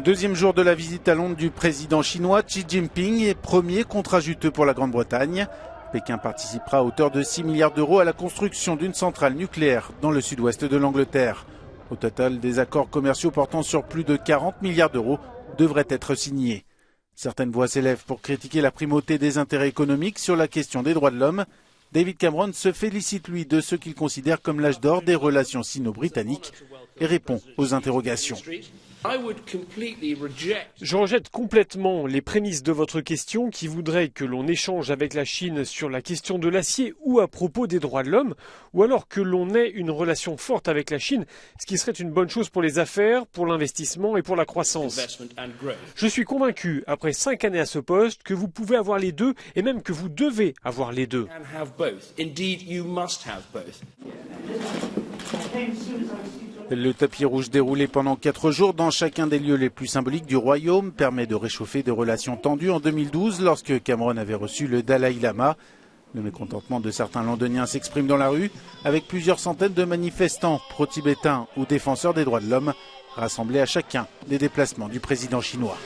Deuxième jour de la visite à Londres du président chinois Xi Jinping et premier contrat juteux pour la Grande-Bretagne. Pékin participera à hauteur de 6 milliards d'euros à la construction d'une centrale nucléaire dans le sud-ouest de l'Angleterre. Au total, des accords commerciaux portant sur plus de 40 milliards d'euros devraient être signés. Certaines voix s'élèvent pour critiquer la primauté des intérêts économiques sur la question des droits de l'homme. David Cameron se félicite, lui, de ce qu'il considère comme l'âge d'or des relations sino-britanniques et répond aux interrogations. Je rejette complètement les prémices de votre question qui voudrait que l'on échange avec la Chine sur la question de l'acier ou à propos des droits de l'homme, ou alors que l'on ait une relation forte avec la Chine, ce qui serait une bonne chose pour les affaires, pour l'investissement et pour la croissance. Je suis convaincu, après 5 années à ce poste, que vous pouvez avoir les deux et même que vous devez avoir les deux. Le tapis rouge déroulé pendant 4 jours dans chacun des lieux les plus symboliques du royaume permet de réchauffer des relations tendues en 2012 lorsque Cameron avait reçu le Dalai Lama. Le mécontentement de certains londoniens s'exprime dans la rue avec plusieurs centaines de manifestants pro-tibétains ou défenseurs des droits de l'homme rassemblés à chacun des déplacements du président chinois.